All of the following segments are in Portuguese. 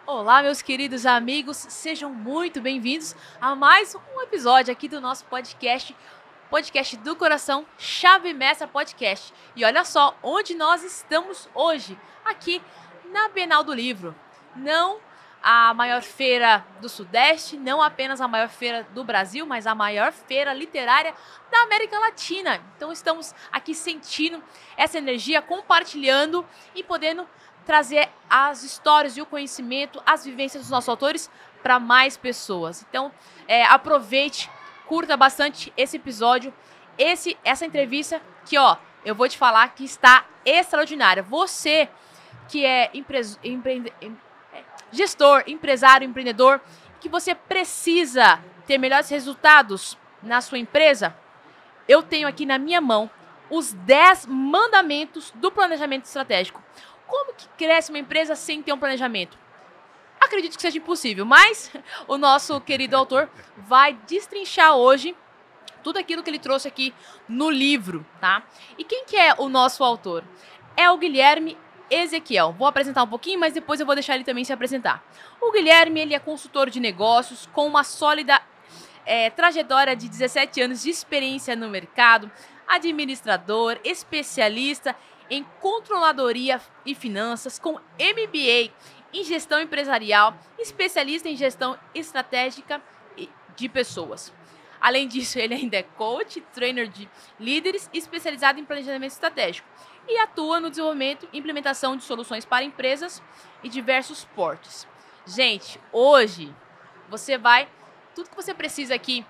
Olá, meus queridos amigos, sejam muito bem-vindos a mais um episódio aqui do nosso podcast do coração, Chave Mestra Podcast. E olha só onde nós estamos hoje, aqui na Bienal do Livro. Não a maior feira do Sudeste, não apenas a maior feira do Brasil, mas a maior feira literária da América Latina. Então estamos aqui sentindo essa energia, compartilhando e podendo trazer as histórias e o conhecimento, as vivências dos nossos autores para mais pessoas. Então, aproveite, curta bastante esse episódio, essa entrevista que, eu vou te falar que está extraordinária. Você que é gestor, empresário, empreendedor, que você precisa ter melhores resultados na sua empresa, eu tenho aqui na minha mão os 10 mandamentos do planejamento estratégico. Como que cresce uma empresa sem ter um planejamento? Acredito que seja impossível, mas o nosso querido autor vai destrinchar hoje tudo aquilo que ele trouxe aqui no livro, tá? E quem que é o nosso autor? É o Guilherme Ezequiel. Vou apresentar um pouquinho, mas depois eu vou deixar ele também se apresentar. O Guilherme, ele é consultor de negócios com uma sólida trajetória de 17 anos de experiência no mercado, administrador, especialista em controladoria e finanças, com MBA em gestão empresarial, especialista em gestão estratégica de pessoas. Além disso, ele ainda é coach, trainer de líderes, especializado em planejamento estratégico e atua no desenvolvimento e implementação de soluções para empresas e diversos portes. Gente, hoje tudo que você precisa aqui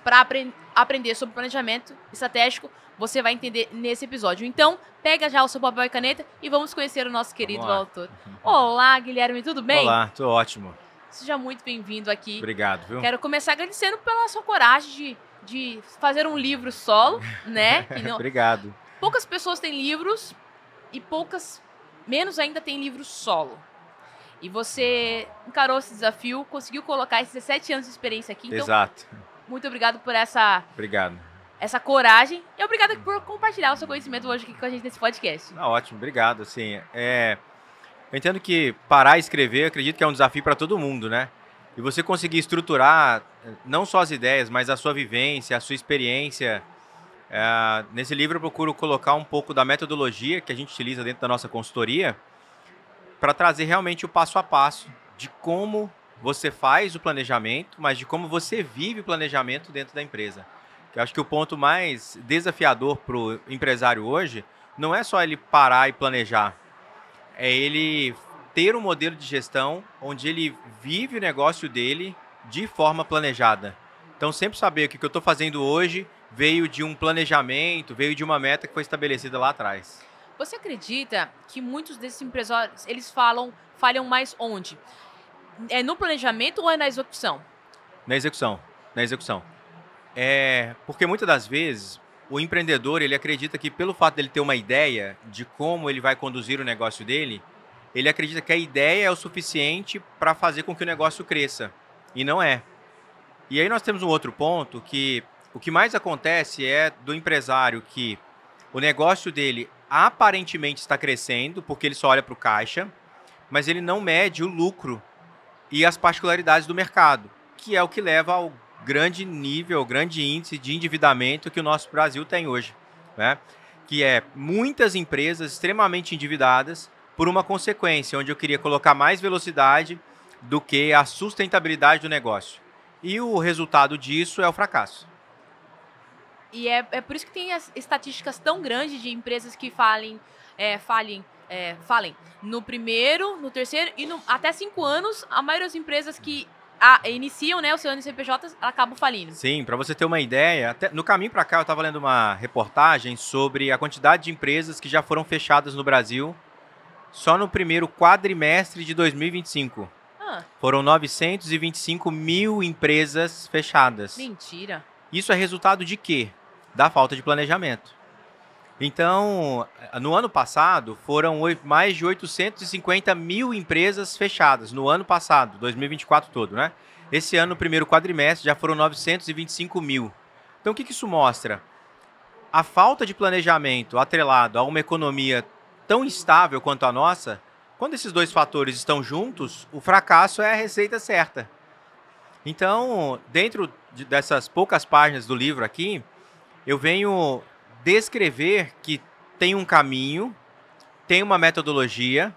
para aprender sobre planejamento estratégico, você vai entender nesse episódio. Então, pega já o seu papel e caneta e vamos conhecer o nosso querido autor. Olá, Guilherme, tudo bem? Olá, tudo ótimo. Seja muito bem-vindo aqui. Obrigado, viu? Quero começar agradecendo pela sua coragem de fazer um livro solo, né? Obrigado. Poucas pessoas têm livros e menos ainda têm livros solo. E você encarou esse desafio, conseguiu colocar esses 17 anos de experiência aqui. Então, exato. Muito obrigado por essa coragem e obrigado por compartilhar o seu conhecimento hoje aqui com a gente nesse podcast. Ótimo, obrigado. Assim, eu entendo que parar e escrever, acredito que é um desafio para todo mundo, né? E você conseguir estruturar não só as ideias, mas a sua vivência, a sua experiência. Nesse livro eu procuro colocar um pouco da metodologia que a gente utiliza dentro da nossa consultoria para trazer realmente o passo a passo de como você faz o planejamento, mas de como você vive o planejamento dentro da empresa. Eu acho que o ponto mais desafiador para o empresário hoje não é só ele parar e planejar, é ele ter um modelo de gestão onde ele vive o negócio dele de forma planejada. Então, sempre saber que o que eu estou fazendo hoje veio de um planejamento, veio de uma meta que foi estabelecida lá atrás. Você acredita que muitos desses empresários, eles falham mais onde? É no planejamento ou é na execução? Na execução. Porque muitas das vezes o empreendedor ele acredita que pelo fato dele ter uma ideia de como ele vai conduzir o negócio dele, ele acredita que a ideia é o suficiente para fazer com que o negócio cresça. E não é. E aí nós temos um outro ponto que o que mais acontece é do empresário que o negócio dele aparentemente está crescendo porque ele só olha para o caixa, mas ele não mede o lucro e as particularidades do mercado, que é o que leva ao grande nível, ao grande índice de endividamento que o nosso Brasil tem hoje, né? Que é muitas empresas extremamente endividadas por uma consequência, onde eu queria colocar mais velocidade do que a sustentabilidade do negócio. E o resultado disso é o fracasso. E é por isso que tem as estatísticas tão grandes de empresas que falem no primeiro, no terceiro e até 5 anos, a maioria das empresas que iniciam, né, o seu CNPJ acabam falindo. Sim, para você ter uma ideia, até no caminho para cá eu estava lendo uma reportagem sobre a quantidade de empresas que já foram fechadas no Brasil só no primeiro quadrimestre de 2025. Foram 925 mil empresas fechadas. Mentira. Isso é resultado de quê? Da falta de planejamento. Então, no ano passado, foram mais de 850 mil empresas fechadas. No ano passado, 2024 todo, né? Esse ano, no primeiro quadrimestre, já foram 925 mil. Então, o que isso mostra? A falta de planejamento atrelado a uma economia tão instável quanto a nossa Quando esses dois fatores estão juntos, o fracasso é a receita certa. Então, dentro dessas poucas páginas do livro aqui, eu venho descrever que tem um caminho, tem uma metodologia,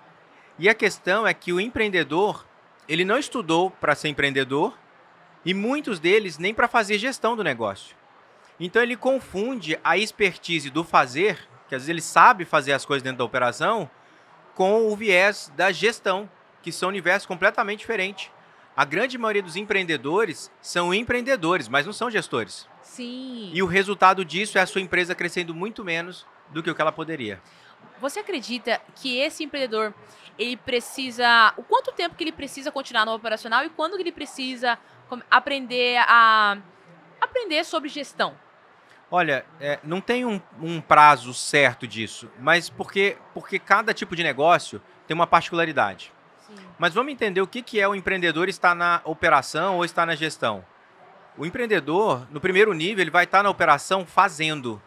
e a questão é que o empreendedor, ele não estudou para ser empreendedor, e muitos deles nem para fazer gestão do negócio. Então ele confunde a expertise do fazer, que às vezes ele sabe fazer as coisas dentro da operação, com o viés da gestão, que são universos completamente diferentes. A grande maioria dos empreendedores são empreendedores, mas não são gestores. Sim. E o resultado disso é a sua empresa crescendo muito menos do que o que ela poderia. Você acredita que esse empreendedor, ele precisa... O quanto tempo que ele precisa continuar no operacional e quando que ele precisa aprender sobre gestão? Olha, não tem um prazo certo disso, mas porque cada tipo de negócio tem uma particularidade. Sim. Mas vamos entender o que é o empreendedor estar na operação ou estar na gestão. O empreendedor, no primeiro nível, ele vai estar na operação fazendo.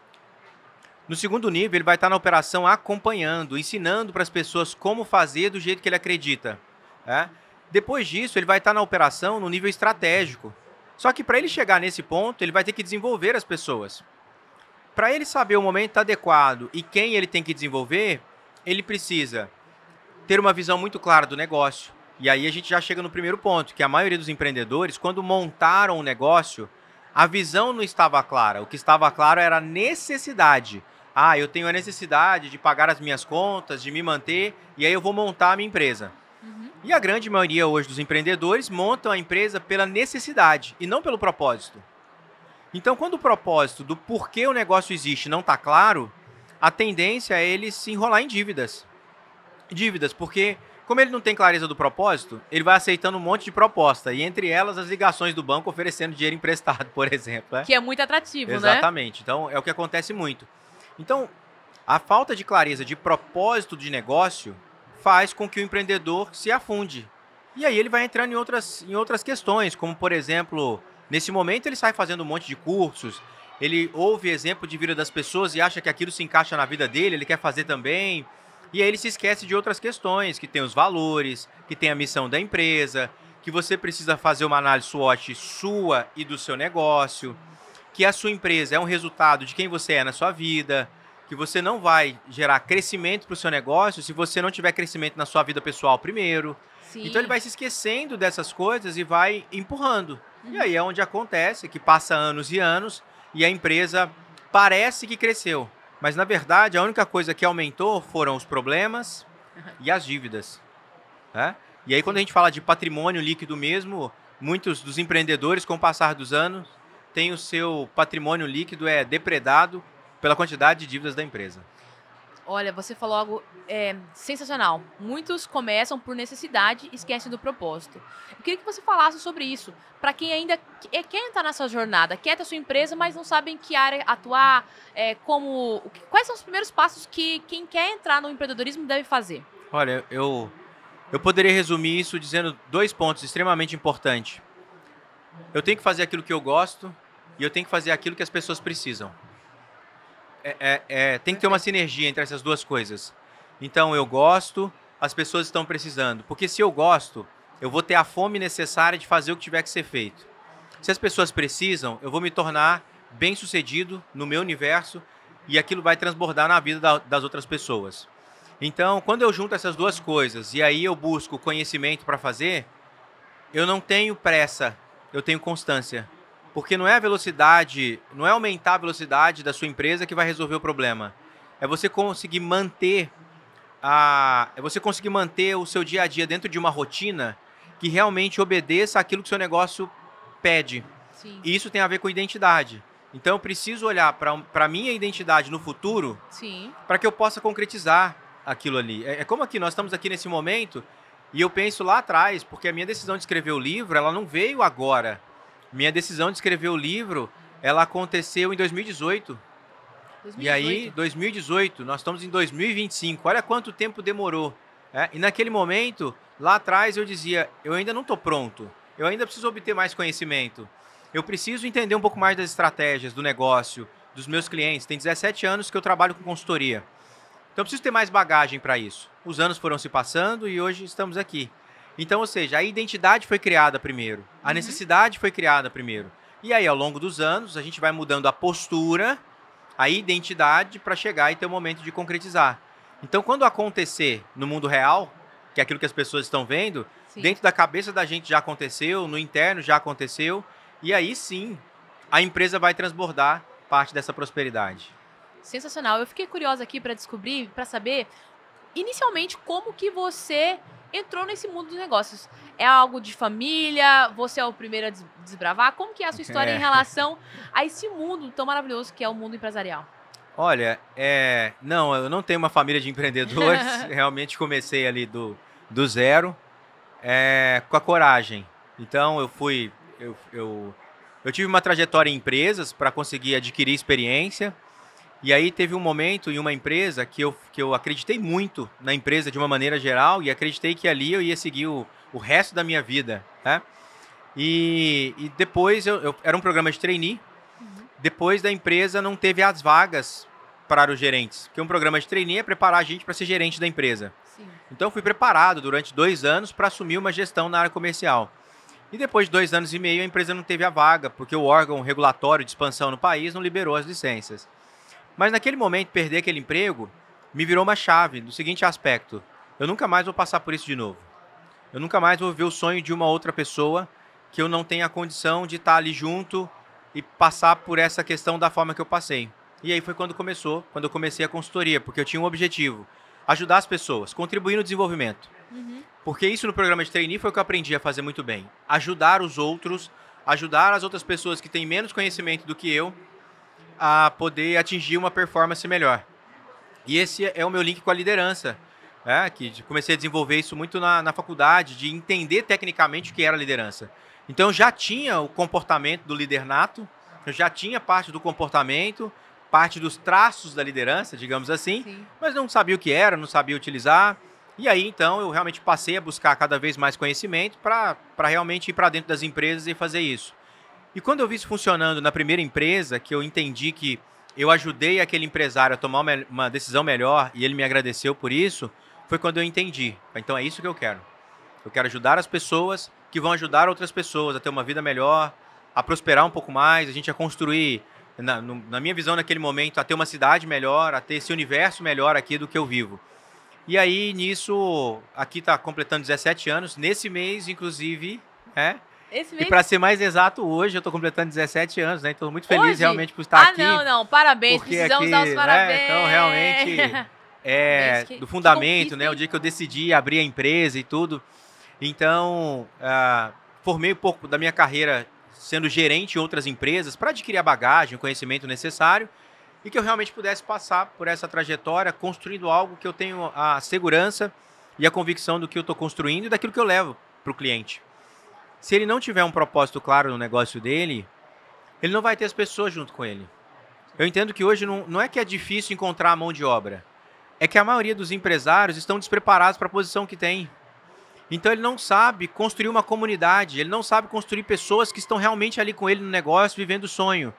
No segundo nível, ele vai estar na operação acompanhando, ensinando para as pessoas como fazer do jeito que ele acredita. Depois disso, ele vai estar na operação no nível estratégico. Só que para ele chegar nesse ponto, ele vai ter que desenvolver as pessoas. Para ele saber o momento adequado e quem ele tem que desenvolver, ele precisa ter uma visão muito clara do negócio. E aí a gente já chega no primeiro ponto, que a maioria dos empreendedores, quando montaram o negócio, a visão não estava clara. O que estava claro era a necessidade. Eu tenho a necessidade de pagar as minhas contas, de me manter, e aí eu vou montar a minha empresa. E a grande maioria hoje dos empreendedores montam a empresa pela necessidade e não pelo propósito. Então, quando o propósito do porquê o negócio existe não está claro, a tendência é ele se enrolar em dívidas. Dívidas, porque como ele não tem clareza do propósito, ele vai aceitando um monte de proposta, e entre elas as ligações do banco oferecendo dinheiro emprestado, por exemplo. Que é muito atrativo, né? Exatamente. Então, é o que acontece muito. Então, a falta de clareza de propósito de negócio faz com que o empreendedor se afunde. E aí ele vai entrando em outras questões, como, por exemplo, nesse momento ele sai fazendo um monte de cursos, ele ouve exemplo de vida das pessoas e acha que aquilo se encaixa na vida dele, ele quer fazer também. E aí ele se esquece de outras questões, que tem os valores, que tem a missão da empresa, que você precisa fazer uma análise SWOT sua e do seu negócio, que a sua empresa é um resultado de quem você é na sua vida, que você não vai gerar crescimento para o seu negócio se você não tiver crescimento na sua vida pessoal primeiro. Sim. Então ele vai se esquecendo dessas coisas e vai empurrando. E aí é onde acontece que passa anos e anos e a empresa parece que cresceu. Mas, na verdade, a única coisa que aumentou foram os problemas e as dívidas. E aí, quando a gente fala de patrimônio líquido mesmo, muitos dos empreendedores, com o passar dos anos, têm o seu patrimônio líquido depredado pela quantidade de dívidas da empresa. Olha, você falou algo sensacional. Muitos começam por necessidade e esquecem do propósito. Eu queria que você falasse sobre isso, para quem ainda quer entrar nessa jornada, quer ter sua empresa, mas não sabe em que área atuar, quais são os primeiros passos que quem quer entrar no empreendedorismo deve fazer? Olha, eu poderia resumir isso dizendo 2 pontos extremamente importantes. Eu tenho que fazer aquilo que eu gosto e eu tenho que fazer aquilo que as pessoas precisam. Tem que ter uma sinergia entre essas duas coisas. Então, eu gosto, as pessoas estão precisando. Porque se eu gosto, eu vou ter a fome necessária de fazer o que tiver que ser feito. Se as pessoas precisam, eu vou me tornar bem-sucedido no meu universo e aquilo vai transbordar na vida das outras pessoas. Então, quando eu junto essas duas coisas e aí eu busco conhecimento para fazer, eu não tenho pressa, eu tenho constância. Porque não é a velocidade, não é aumentar a velocidade da sua empresa que vai resolver o problema. É você conseguir manter o seu dia a dia dentro de uma rotina que realmente obedeça àquilo que o seu negócio pede. Sim. E isso tem a ver com identidade. Então eu preciso olhar para a minha identidade no futuro para que eu possa concretizar aquilo ali. É como aqui, nós estamos aqui nesse momento e eu penso lá atrás, porque a minha decisão de escrever o livro, ela não veio agora. Minha decisão de escrever o livro, ela aconteceu em 2018. E aí, 2018, nós estamos em 2025. Olha quanto tempo demorou. E naquele momento, lá atrás, eu dizia, eu ainda não estou pronto. Eu ainda preciso obter mais conhecimento. Eu preciso entender um pouco mais das estratégias do negócio, dos meus clientes. Tem 17 anos que eu trabalho com consultoria. Então eu preciso ter mais bagagem para isso. Os anos foram se passando e hoje estamos aqui. Então, ou seja, a identidade foi criada primeiro, a necessidade foi criada primeiro. E aí, ao longo dos anos, a gente vai mudando a postura, a identidade para chegar e ter o momento de concretizar. Então, quando acontecer no mundo real, que é aquilo que as pessoas estão vendo, Sim. dentro da cabeça da gente já aconteceu, no interno já aconteceu, e aí sim, a empresa vai transbordar parte dessa prosperidade. Sensacional. Eu fiquei curiosa aqui para descobrir, para saber, inicialmente, como que você entrou nesse mundo dos negócios. É algo de família? Você é o primeiro a desbravar? Como que é a sua história em relação a esse mundo tão maravilhoso que é o mundo empresarial? Olha, não, eu não tenho uma família de empreendedores, realmente comecei ali do zero, com a coragem. Então eu tive uma trajetória em empresas para conseguir adquirir experiência, e aí teve um momento em uma empresa que eu acreditei muito na empresa de uma maneira geral, e acreditei que ali eu ia seguir o resto da minha vida, né? E depois era um programa de trainee. Depois da empresa não teve as vagas para os gerentes, porque um programa de trainee é preparar a gente para ser gerente da empresa. Sim. Então eu fui preparado durante 2 anos para assumir uma gestão na área comercial. E depois de 2 anos e meio a empresa não teve a vaga, porque o órgão regulatório de expansão no país não liberou as licenças. Mas naquele momento, perder aquele emprego me virou uma chave do seguinte aspecto: eu nunca mais vou passar por isso de novo. Eu nunca mais vou ver o sonho de uma outra pessoa que eu não tenha a condição de estar ali junto e passar por essa questão da forma que eu passei. E aí foi quando eu comecei a consultoria, porque eu tinha um objetivo: ajudar as pessoas, contribuir no desenvolvimento. Porque isso no programa de trainee foi o que eu aprendi a fazer muito bem. Ajudar os outros, ajudar as outras pessoas que têm menos conhecimento do que eu a poder atingir uma performance melhor. E esse é o meu link com a liderança, né? Que comecei a desenvolver isso muito na faculdade, de entender tecnicamente o que era liderança. Então eu já tinha o comportamento do líder nato, eu já tinha parte do comportamento, parte dos traços da liderança, digamos assim, Sim. mas não sabia o que era, não sabia utilizar. E aí, então, eu realmente passei a buscar cada vez mais conhecimento para realmente ir para dentro das empresas e fazer isso. E quando eu vi isso funcionando na primeira empresa, que eu entendi que eu ajudei aquele empresário a tomar uma decisão melhor e ele me agradeceu por isso, foi quando eu entendi. Então é isso que eu quero. Eu quero ajudar as pessoas que vão ajudar outras pessoas a ter uma vida melhor, a prosperar um pouco mais, a gente a construir, na minha visão naquele momento, a ter uma cidade melhor, a ter esse universo melhor aqui do que eu vivo. E aí, nisso, aqui está completando 17 anos, nesse mês, inclusive, Esse e mês... para ser mais exato, hoje eu estou completando 17 anos, né? Então, estou muito feliz Hoje? realmente por estar aqui. Não, parabéns, Porque precisamos aqui, dar os parabéns. Então, realmente, Parabéns, do fundamento, que né? O dia que eu decidi abrir a empresa e tudo. Então, formei um pouco da minha carreira sendo gerente em outras empresas para adquirir a bagagem, o conhecimento necessário e que eu realmente pudesse passar por essa trajetória construindo algo que eu tenho a segurança e a convicção do que eu estou construindo e daquilo que eu levo para o cliente. Se ele não tiver um propósito claro no negócio dele, ele não vai ter as pessoas junto com ele. Eu entendo que hoje não é que é difícil encontrar a mão de obra, é que a maioria dos empresários estão despreparados para a posição que tem. Então ele não sabe construir uma comunidade, ele não sabe construir pessoas que estão realmente ali com ele no negócio, vivendo o sonho.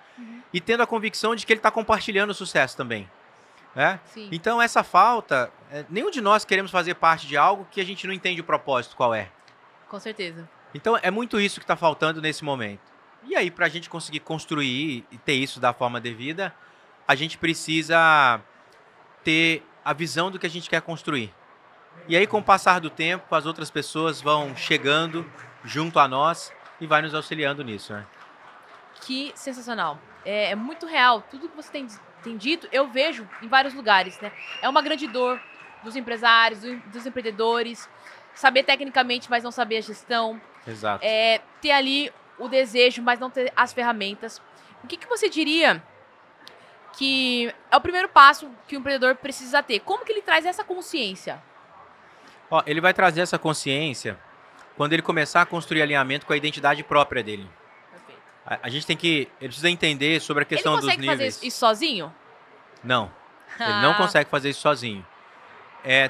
E tendo a convicção de que ele está compartilhando o sucesso também. Né? Então essa falta, nenhum de nós queremos fazer parte de algo que a gente não entende o propósito qual é. Com certeza. Então é muito isso que está faltando nesse momento. E aí, para a gente conseguir construir e ter isso da forma devida, a gente precisa ter a visão do que a gente quer construir. E aí, com o passar do tempo, as outras pessoas vão chegando junto a nós e vai nos auxiliando nisso. Né? Que sensacional. É muito real. Tudo que você tem dito, eu vejo em vários lugares, né? É uma grande dor dos empresários, dos empreendedores, saber tecnicamente, mas não saber a gestão. Exato. Ter ali o desejo, mas não ter as ferramentas. O que você diria que é o primeiro passo que o empreendedor precisa ter? Como que ele traz essa consciência? Ele vai trazer essa consciência quando ele começar a construir alinhamento com a identidade própria dele. A gente ele precisa entender sobre a questão dos níveis. Ele consegue fazer isso sozinho? Não, ele não consegue fazer isso sozinho.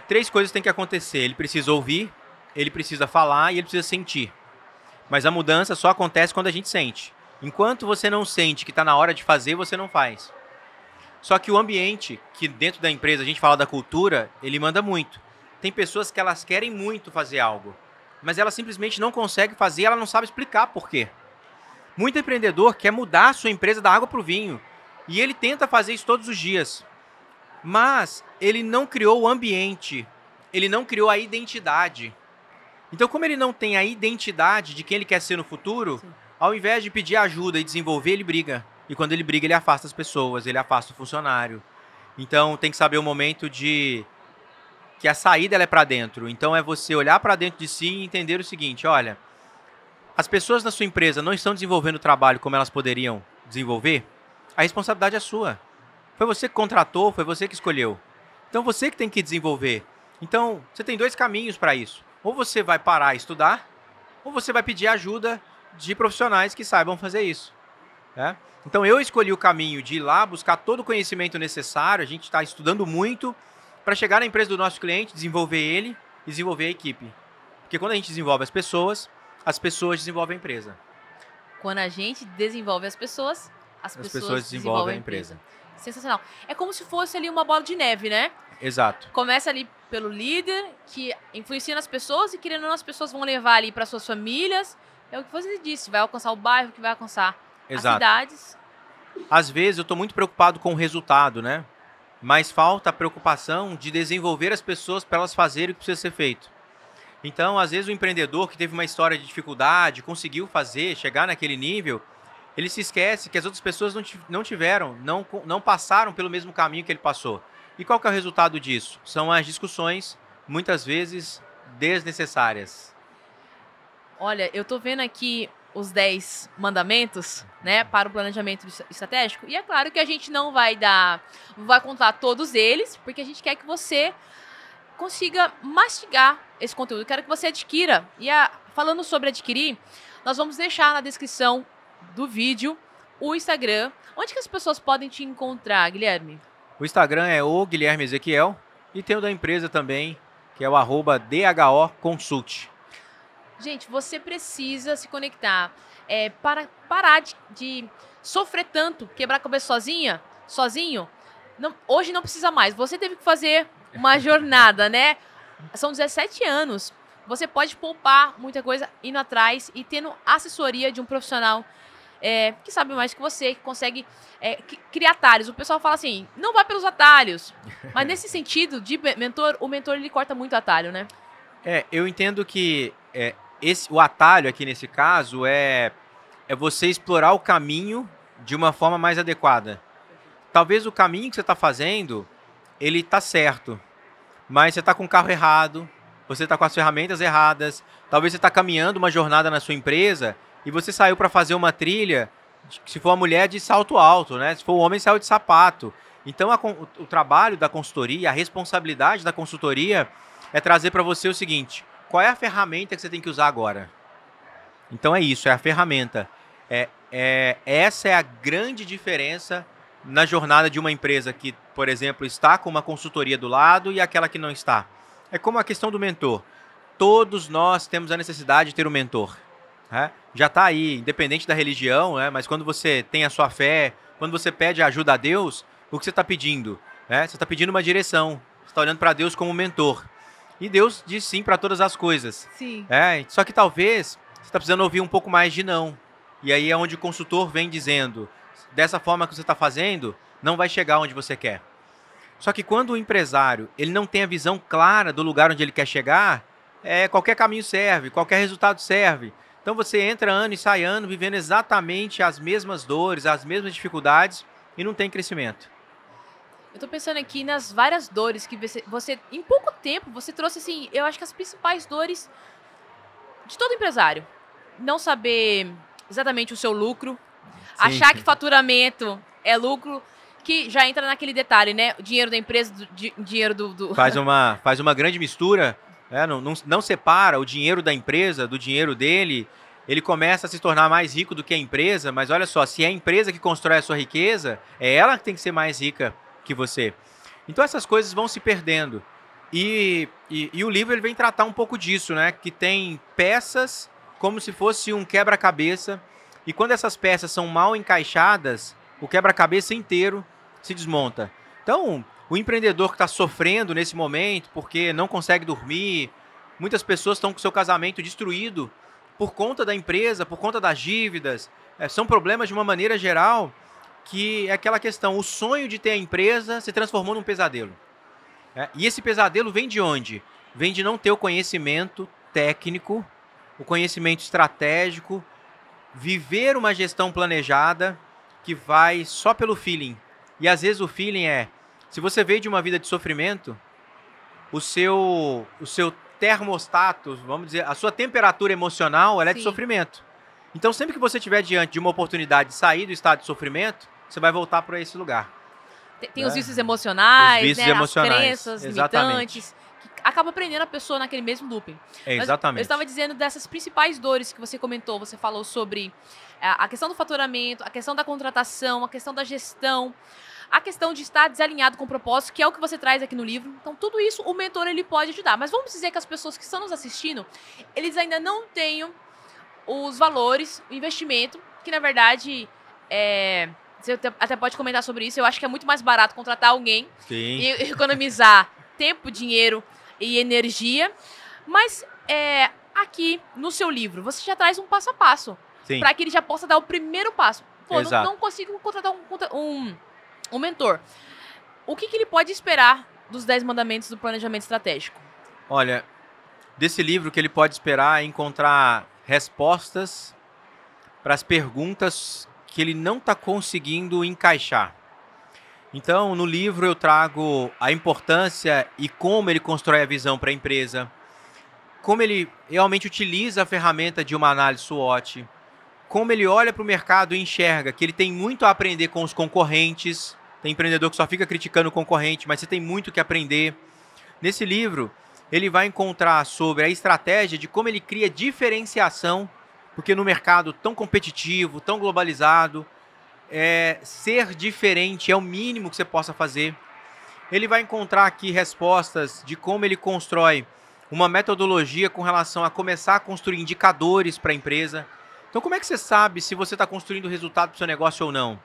3 coisas têm que acontecer. Ele precisa ouvir, ele precisa falar e ele precisa sentir. Mas a mudança só acontece quando a gente sente. Enquanto você não sente que está na hora de fazer, você não faz. Só que o ambiente, que dentro da empresa a gente fala da cultura, ele manda muito. Tem pessoas que elas querem muito fazer algo, mas ela simplesmente não consegue fazer, ela não sabe explicar por quê. Muito empreendedor quer mudar a sua empresa da água para o vinho, e ele tenta fazer isso todos os dias. Mas ele não criou o ambiente, ele não criou a identidade. Então, como ele não tem a identidade de quem ele quer ser no futuro, sim, ao invés de pedir ajuda e desenvolver, ele briga. E quando ele briga, ele afasta as pessoas, ele afasta o funcionário. Então, tem que saber o momento de que a saída ela é para dentro. Então, é você olhar para dentro de si e entender o seguinte, olha, as pessoas na sua empresa não estão desenvolvendo o trabalho como elas poderiam desenvolver, a responsabilidade é sua. Foi você que contratou, foi você que escolheu. Então, você que tem que desenvolver. Então, você tem 2 caminhos para isso. Ou você vai parar e estudar, ou você vai pedir ajuda de profissionais que saibam fazer isso. Né? Então, eu escolhi o caminho de ir lá, buscar todo o conhecimento necessário, a gente está estudando muito, para chegar na empresa do nosso cliente, desenvolver ele e desenvolver a equipe. Porque quando a gente desenvolve as pessoas desenvolvem a empresa. Quando a gente desenvolve as pessoas desenvolvem a empresa. Sensacional. É como se fosse ali uma bola de neve, né? Exato. Começa ali pelo líder, que influencia nas pessoas, e querendo ou não, as pessoas vão levar ali para suas famílias. É o que você disse, vai alcançar o bairro, que vai alcançar as cidades. Às vezes eu estou muito preocupado com o resultado, né? Mas falta a preocupação de desenvolver as pessoas para elas fazerem o que precisa ser feito. Então, às vezes o empreendedor que teve uma história de dificuldade, conseguiu fazer, chegar naquele nível, ele se esquece que as outras pessoas não passaram pelo mesmo caminho que ele passou. E qual que é o resultado disso? São as discussões, muitas vezes, desnecessárias. Olha, eu tô vendo aqui os 10 mandamentos, né, para o planejamento estratégico. E é claro que a gente não vai contar todos eles, porque a gente quer que você consiga mastigar esse conteúdo. Eu quero que você adquira. E falando sobre adquirir, nós vamos deixar na descrição do vídeo o Instagram. Onde que as pessoas podem te encontrar, Guilherme? O Instagram é o Guilherme Ezequiel e tem o da empresa também, que é o @DHOconsult. Gente, você precisa se conectar para parar de sofrer tanto, quebrar a cabeça sozinho. Não, hoje não precisa mais. Você teve que fazer uma jornada, né? São 17 anos. Você pode poupar muita coisa indo atrás e tendo assessoria de um profissional que sabe mais que você, que consegue criar atalhos. O pessoal fala assim, não vai pelos atalhos. Mas nesse sentido de mentor, o mentor ele corta muito atalho, né? Eu entendo que o atalho aqui nesse caso é você explorar o caminho de uma forma mais adequada. Talvez o caminho que você está fazendo, ele está certo, mas você está com o carro errado, você está com as ferramentas erradas, talvez você está caminhando uma jornada na sua empresa e você saiu para fazer uma trilha, se for a mulher, de salto alto, né? Se for o homem, saiu de sapato. Então, o trabalho da consultoria, a responsabilidade da consultoria é trazer para você o seguinte, qual é a ferramenta que você tem que usar agora? Então é isso, é a ferramenta. Essa é a grande diferença na jornada de uma empresa que, por exemplo, está com uma consultoria do lado e aquela que não está. É como a questão do mentor. Todos nós temos a necessidade de ter um mentor. Né? Já está aí, independente da religião, né? Mas quando você tem a sua fé, quando você pede ajuda a Deus, o que você está pedindo? Né? Você está pedindo uma direção. Você está olhando para Deus como mentor. E Deus diz sim para todas as coisas. Sim. Só que talvez você está precisando ouvir um pouco mais de não. E aí é onde o consultor vem dizendo, dessa forma que você está fazendo, não vai chegar onde você quer. Só que quando o empresário ele não tem a visão clara do lugar onde ele quer chegar, qualquer caminho serve, qualquer resultado serve. Então você entra ano e sai ano vivendo exatamente as mesmas dores, as mesmas dificuldades e não tem crescimento. Eu tô pensando aqui nas várias dores que você em pouco tempo, você trouxe, assim, eu acho que as principais dores de todo empresário. Não saber exatamente o seu lucro, sim, achar que faturamento é lucro, que já entra naquele detalhe, né? O dinheiro da empresa, dinheiro do... Faz uma grande mistura, não separa o dinheiro da empresa do dinheiro dele, ele começa a se tornar mais rico do que a empresa, mas olha só, se é a empresa que constrói a sua riqueza, é ela que tem que ser mais rica que você. Então essas coisas vão se perdendo. E o livro ele vem tratar um pouco disso, né? Que tem peças como se fosse um quebra-cabeça. E quando essas peças são mal encaixadas, o quebra-cabeça inteiro se desmonta. Então, o empreendedor que está sofrendo nesse momento porque não consegue dormir, muitas pessoas estão com seu casamento destruído por conta da empresa, por conta das dívidas, são problemas de uma maneira geral que é aquela questão, o sonho de ter a empresa se transformou num pesadelo. E esse pesadelo vem de onde? Vem de não ter o conhecimento técnico, o conhecimento estratégico, viver uma gestão planejada que vai só pelo feeling. E às vezes o feeling se você veio de uma vida de sofrimento, o seu termostato, vamos dizer, a sua temperatura emocional, ela é de sofrimento. Então sempre que você estiver diante de uma oportunidade de sair do estado de sofrimento, você vai voltar para esse lugar. Tem os vícios emocionais, os vícios emocionais, as crenças limitantes, que acaba prendendo a pessoa naquele mesmo looping. Exatamente. Eu estava dizendo dessas principais dores que você comentou, você falou sobre a questão do faturamento, a questão da contratação, a questão da gestão, a questão de estar desalinhado com o propósito, que é o que você traz aqui no livro. Então, tudo isso o mentor ele pode ajudar. Mas vamos dizer que as pessoas que estão nos assistindo, eles ainda não tenham os valores, o investimento, que na verdade você até pode comentar sobre isso. Eu acho que é muito mais barato contratar alguém e economizar tempo, dinheiro e energia. Mas aqui no seu livro, você já traz um passo a passo para que ele já possa dar o primeiro passo. Pô, não consigo contratar um mentor. O que ele pode esperar dos 10 mandamentos do planejamento estratégico? Olha, desse livro que ele pode esperar é encontrar respostas para as perguntas que ele não está conseguindo encaixar. Então, no livro eu trago a importância e como ele constrói a visão para a empresa, como ele realmente utiliza a ferramenta de uma análise SWOT, como ele olha para o mercado e enxerga que ele tem muito a aprender com os concorrentes. Tem empreendedor que só fica criticando o concorrente, mas você tem muito que aprender. Nesse livro, ele vai encontrar sobre a estratégia de como ele cria diferenciação, porque no mercado tão competitivo, tão globalizado, ser diferente é o mínimo que você possa fazer. Ele vai encontrar aqui respostas de como ele constrói uma metodologia com relação a começar a construir indicadores para a empresa. Então, como é que você sabe se você está construindo resultado para o seu negócio ou não?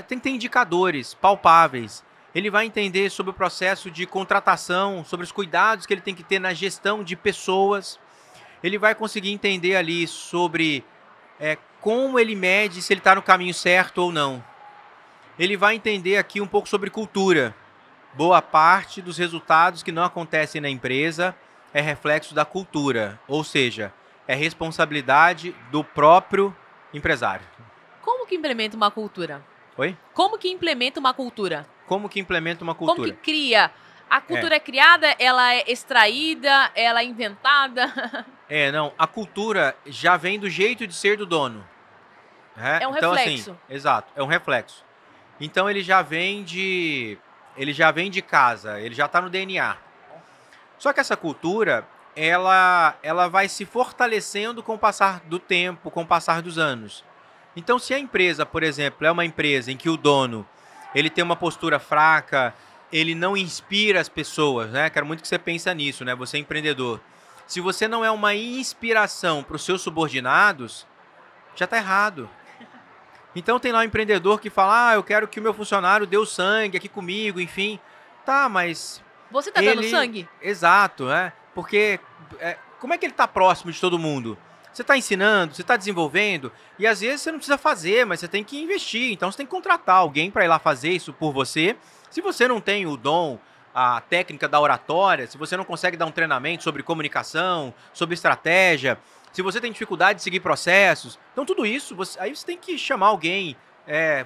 Tem que ter indicadores palpáveis. Ele vai entender sobre o processo de contratação, sobre os cuidados que ele tem que ter na gestão de pessoas. Ele vai conseguir entender ali sobre como ele mede se ele está no caminho certo ou não. Ele vai entender aqui um pouco sobre cultura. Boa parte dos resultados que não acontecem na empresa é reflexo da cultura, ou seja, é responsabilidade do próprio empresário. Como que implementa uma cultura? Oi? Como que implementa uma cultura? Como que implementa uma cultura? Como que cria? A cultura é criada, ela é extraída, ela é inventada? Não. A cultura já vem do jeito de ser do dono. É um então, reflexo. Assim, exato, é um reflexo. Então ele já vem de casa, ele já está no DNA. Só que essa cultura, ela vai se fortalecendo com o passar do tempo, com o passar dos anos. Então, se a empresa, por exemplo, é uma empresa em que o dono ele tem uma postura fraca, ele não inspira as pessoas, né? Quero muito que você pense nisso, né? Você é empreendedor. Se você não é uma inspiração para os seus subordinados, já está errado. Então tem lá um empreendedor que fala, eu quero que o meu funcionário dê o sangue aqui comigo, enfim. Tá, mas... Você está dando sangue? Exato, né? Porque como é que ele está próximo de todo mundo? Você está ensinando, você está desenvolvendo, e às vezes você não precisa fazer, mas você tem que investir. Então você tem que contratar alguém para ir lá fazer isso por você. Se você não tem o dom, a técnica da oratória, se você não consegue dar um treinamento sobre comunicação, sobre estratégia, se você tem dificuldade de seguir processos, então tudo isso, aí você tem que chamar alguém,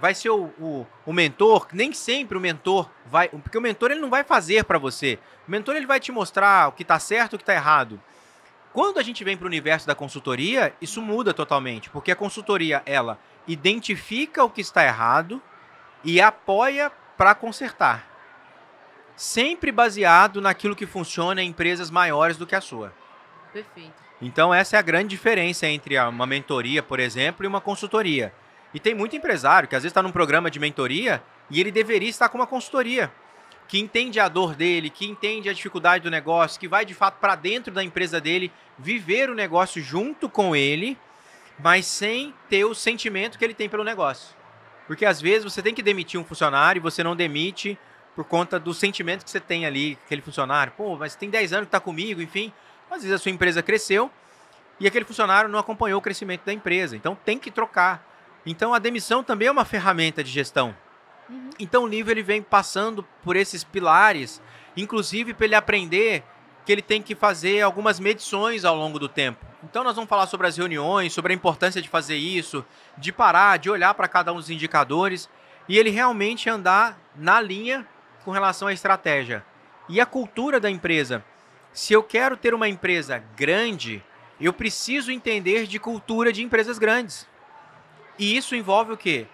vai ser o mentor. Nem sempre o mentor vai, porque o mentor ele não vai fazer para você. O mentor ele vai te mostrar o que está certo e o que está errado. Quando a gente vem para o universo da consultoria, isso muda totalmente, porque a consultoria, ela identifica o que está errado e apoia para consertar. Sempre baseado naquilo que funciona em empresas maiores do que a sua. Perfeito. Então essa é a grande diferença entre uma mentoria, por exemplo, e uma consultoria. E tem muito empresário que às vezes está num programa de mentoria e ele deveria estar com uma consultoria, que entende a dor dele, que entende a dificuldade do negócio, que vai de fato para dentro da empresa dele, viver o negócio junto com ele, mas sem ter o sentimento que ele tem pelo negócio. Porque às vezes você tem que demitir um funcionário e você não demite por conta do sentimento que você tem ali, aquele funcionário. Pô, mas tem 10 anos que está comigo, enfim. Às vezes a sua empresa cresceu e aquele funcionário não acompanhou o crescimento da empresa. Então tem que trocar. Então a demissão também é uma ferramenta de gestão. Então o livro ele vem passando por esses pilares, inclusive para ele aprender que ele tem que fazer algumas medições ao longo do tempo. Então nós vamos falar sobre as reuniões, sobre a importância de fazer isso, de parar, de olhar para cada um dos indicadores e ele realmente andar na linha com relação à estratégia. E a cultura da empresa. Se eu quero ter uma empresa grande, eu preciso entender de cultura de empresas grandes. E isso envolve o quê?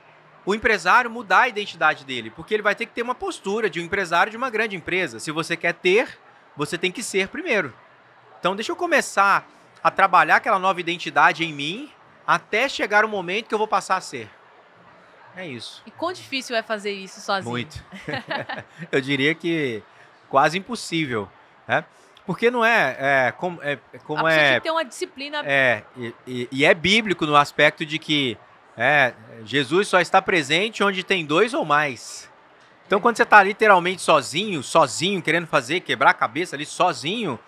O empresário mudar a identidade dele, porque ele vai ter que ter uma postura de um empresário de uma grande empresa. Se você quer ter, você tem que ser primeiro. Então deixa eu começar a trabalhar aquela nova identidade em mim, até chegar o momento que eu vou passar a ser. É isso. E quão difícil é fazer isso sozinho? Muito. Eu diria que quase impossível, né? Porque não é como a pessoa tem que ter uma disciplina. E é bíblico no aspecto de que Jesus só está presente onde tem 2 ou mais. Então, quando você está literalmente sozinho, querendo fazer, quebrar a cabeça ali sozinho,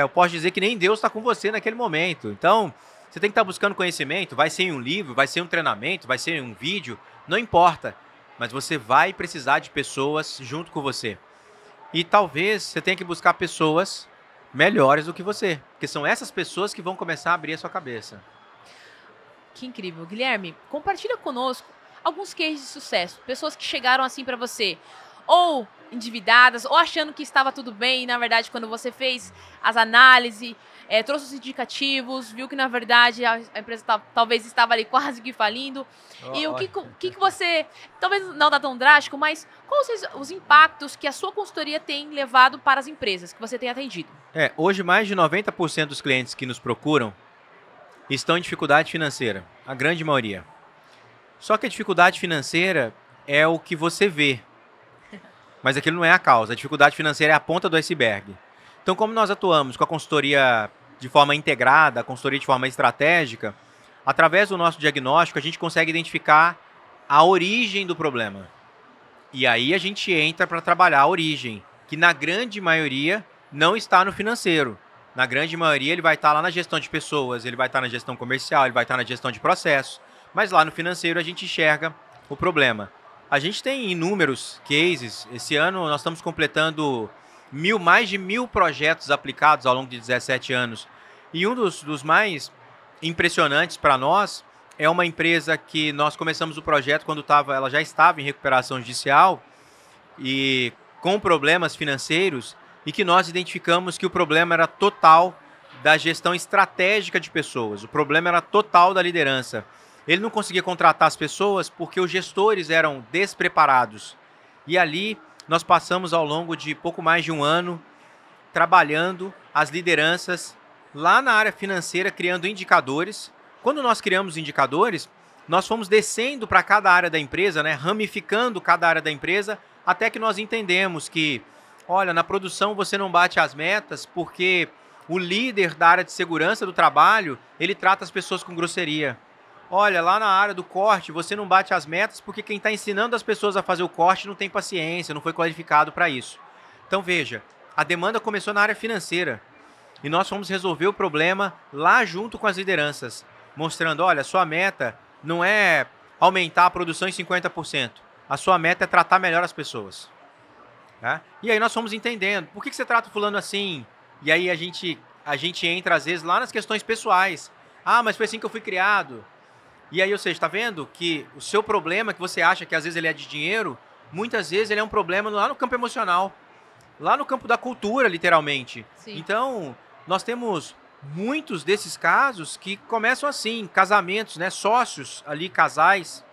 eu posso dizer que nem Deus está com você naquele momento. Então, você tem que estar buscando conhecimento, vai ser em um livro, vai ser um treinamento, vai ser em um vídeo, não importa. Mas você vai precisar de pessoas junto com você. E talvez você tenha que buscar pessoas melhores do que você, porque são essas pessoas que vão começar a abrir a sua cabeça. Que incrível. Guilherme, compartilha conosco alguns cases de sucesso. Pessoas que chegaram assim para você, ou endividadas, ou achando que estava tudo bem, e na verdade quando você fez as análises, trouxe os indicativos, viu que na verdade a empresa talvez estava ali quase que falindo. E o que você, talvez não está tão drástico, mas quais os impactos que a sua consultoria tem levado para as empresas que você tem atendido? Hoje mais de 90% dos clientes que nos procuram estão em dificuldade financeira, a grande maioria. Só que a dificuldade financeira é o que você vê, mas aquilo não é a causa. A dificuldade financeira é a ponta do iceberg. Então, como nós atuamos com a consultoria de forma integrada, a consultoria de forma estratégica, através do nosso diagnóstico, a gente consegue identificar a origem do problema. E aí a gente entra para trabalhar a origem, que na grande maioria não está no financeiro. Na grande maioria ele vai estar lá na gestão de pessoas, ele vai estar na gestão comercial, ele vai estar na gestão de processos. Mas lá no financeiro a gente enxerga o problema. A gente tem inúmeros cases. Esse ano nós estamos completando mais de 1.000 projetos aplicados ao longo de 17 anos. E um dos mais impressionantes para nós é uma empresa que nós começamos o projeto quando ela já estava em recuperação judicial e com problemas financeiros, e que nós identificamos que o problema era total da gestão estratégica de pessoas. O problema era total da liderança. Ele não conseguia contratar as pessoas porque os gestores eram despreparados. E ali nós passamos ao longo de pouco mais de um ano trabalhando as lideranças lá na área financeira, criando indicadores. Quando nós criamos indicadores, nós fomos descendo para cada área da empresa, né, ramificando cada área da empresa, até que nós entendemos que, olha, na produção você não bate as metas porque o líder da área de segurança do trabalho, ele trata as pessoas com grosseria. Olha, lá na área do corte, você não bate as metas porque quem está ensinando as pessoas a fazer o corte não tem paciência, não foi qualificado para isso. Então, veja, a demanda começou na área financeira e nós fomos resolver o problema lá junto com as lideranças, mostrando, olha, a sua meta não é aumentar a produção em 50%, a sua meta é tratar melhor as pessoas. Tá? E aí nós fomos entendendo, por que você trata o fulano assim? E aí a gente entra às vezes lá nas questões pessoais. Ah, mas foi assim que eu fui criado. E aí, ou seja, está vendo que o seu problema, que você acha que às vezes ele é de dinheiro, muitas vezes ele é um problema lá no campo emocional, lá no campo da cultura, literalmente. Sim. Então, nós temos muitos desses casos que começam assim, casamentos, né, sócios ali, casais,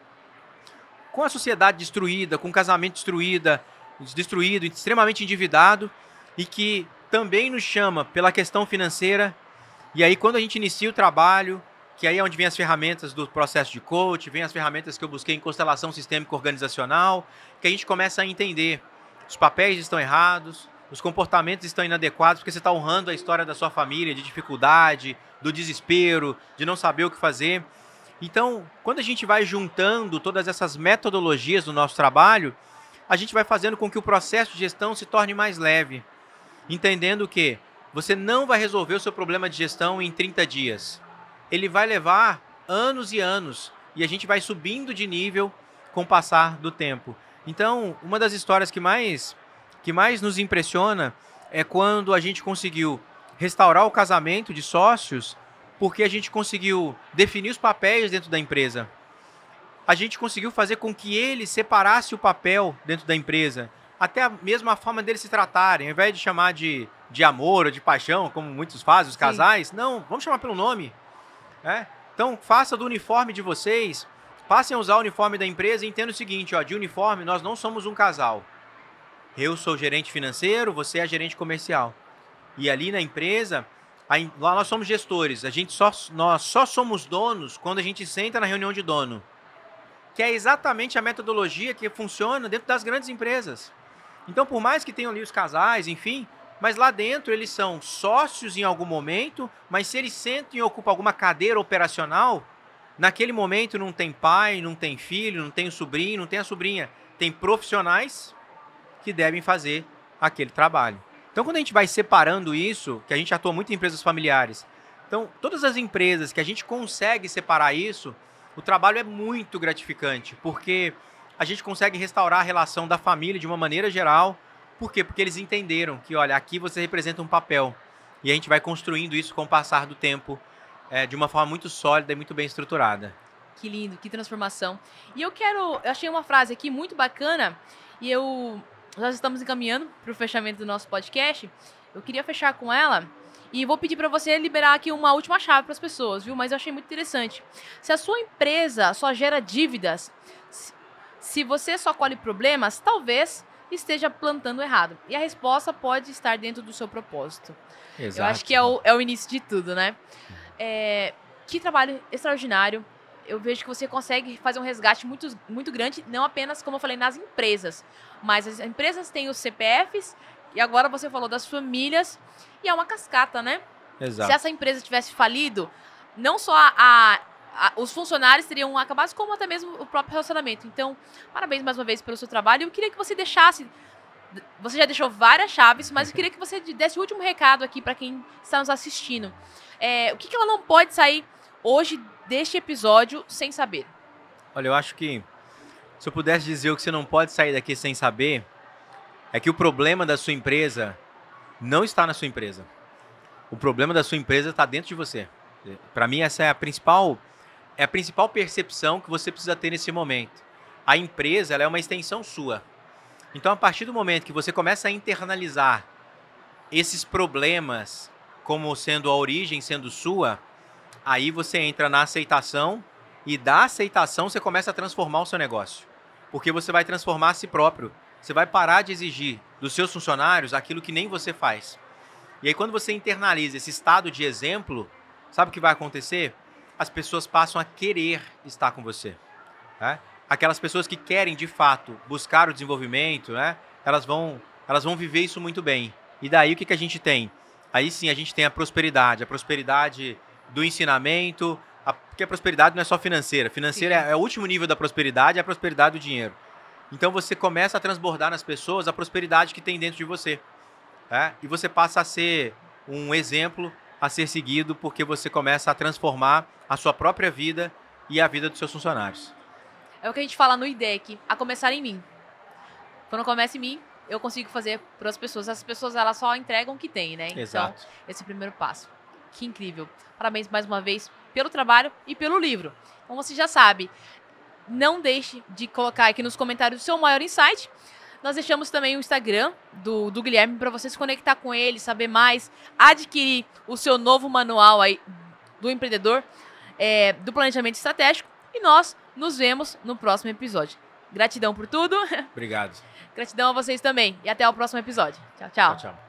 com a sociedade destruída, com o casamento destruído, extremamente endividado, e que também nos chama pela questão financeira. E aí, quando a gente inicia o trabalho, que aí é onde vem as ferramentas do processo de coach, vem as ferramentas que eu busquei em constelação sistêmica organizacional, que a gente começa a entender os papéis estão errados, os comportamentos estão inadequados, porque você está honrando a história da sua família, de dificuldade, do desespero, de não saber o que fazer. Então, quando a gente vai juntando todas essas metodologias do nosso trabalho, a gente vai fazendo com que o processo de gestão se torne mais leve, entendendo que você não vai resolver o seu problema de gestão em 30 dias. Ele vai levar anos e anos, e a gente vai subindo de nível com o passar do tempo. Então, uma das histórias que mais nos impressiona é quando a gente conseguiu restaurar o casamento de sócios, porque a gente conseguiu definir os papéis dentro da empresa. A gente conseguiu fazer com que ele separasse o papel dentro da empresa, até mesmo a forma deles se tratarem, ao invés de chamar de amor ou de paixão, como muitos fazem, os casais, não, vamos chamar pelo nome. Então, faça do uniforme de vocês, passem a usar o uniforme da empresa e entenda o seguinte, de uniforme nós não somos um casal. Eu sou gerente financeiro, você é gerente comercial. E ali na empresa, lá nós somos gestores, nós só somos donos quando a gente senta na reunião de dono. Que é exatamente a metodologia que funciona dentro das grandes empresas. Então, por mais que tenham ali os casais, enfim, mas lá dentro eles são sócios em algum momento, mas se eles sentam e ocupam alguma cadeira operacional, naquele momento não tem pai, não tem filho, não tem o sobrinho, não tem a sobrinha. Tem profissionais que devem fazer aquele trabalho. Então, quando a gente vai separando isso, que a gente atua muito em empresas familiares, então, todas as empresas que a gente consegue separar isso, o trabalho é muito gratificante, porque a gente consegue restaurar a relação da família de uma maneira geral. Por quê? Porque eles entenderam que, olha, aqui você representa um papel. E a gente vai construindo isso com o passar do tempo de uma forma muito sólida e muito bem estruturada. Que lindo, que transformação. E eu achei uma frase aqui muito bacana, e nós estamos encaminhando para o fechamento do nosso podcast. Eu queria fechar com ela e vou pedir para você liberar aqui uma última chave para as pessoas, viu? Mas eu achei muito interessante. Se a sua empresa só gera dívidas, se você só colhe problemas, talvez esteja plantando errado. E a resposta pode estar dentro do seu propósito. Exato. Eu acho que é o início de tudo, né? Que trabalho extraordinário. Eu vejo que você consegue fazer um resgate muito, muito grande, não apenas, como eu falei, nas empresas, mas as empresas têm os CPFs, e agora você falou das famílias, e é uma cascata, né? Exato. Se essa empresa tivesse falido, não só os funcionários teriam acabado, como até mesmo o próprio relacionamento. Então, parabéns mais uma vez pelo seu trabalho. Eu queria que você deixasse... Você já deixou várias chaves, mas eu queria que você desse o último recado aqui para quem está nos assistindo. O que ela não pode sair hoje deste episódio sem saber? Olha, eu acho que se eu pudesse dizer o que você não pode sair daqui sem saber, é que o problema da sua empresa não está na sua empresa. O problema da sua empresa está dentro de você. Para mim, essa é a principal percepção que você precisa ter nesse momento. A empresa, ela é uma extensão sua. Então, a partir do momento que você começa a internalizar esses problemas como sendo a origem, sendo sua, aí você entra na aceitação e da aceitação você começa a transformar o seu negócio. Porque você vai transformar a si próprio. Você vai parar de exigir dos seus funcionários aquilo que nem você faz. E aí quando você internaliza esse estado de exemplo, sabe o que vai acontecer? As pessoas passam a querer estar com você. Né? Aquelas pessoas que querem, de fato, buscar o desenvolvimento, né? Elas vão viver isso muito bem. E daí o que a gente tem? Aí sim a gente tem a prosperidade do ensinamento, porque a prosperidade não é só financeira. Financeira é o último nível da prosperidade, é a prosperidade do dinheiro. Então você começa a transbordar nas pessoas a prosperidade que tem dentro de você. Né? E você passa a ser um exemplo a ser seguido, porque você começa a transformar a sua própria vida e a vida dos seus funcionários. É o que a gente fala no IDEC, a começar em mim. Quando começa em mim, eu consigo fazer para as pessoas. As pessoas, elas só entregam o que tem, né? Exato. Então, esse é o primeiro passo. Que incrível. Parabéns mais uma vez pelo trabalho e pelo livro. Então, você já sabe, não deixe de colocar aqui nos comentários o seu maior insight. Nós deixamos também o Instagram do Guilherme para você se conectar com ele, saber mais, adquirir o seu novo manual aí do empreendedor, do planejamento estratégico. E nós nos vemos no próximo episódio. Gratidão por tudo. Obrigado. Gratidão a vocês também. E até o próximo episódio. Tchau, tchau. Tchau, tchau.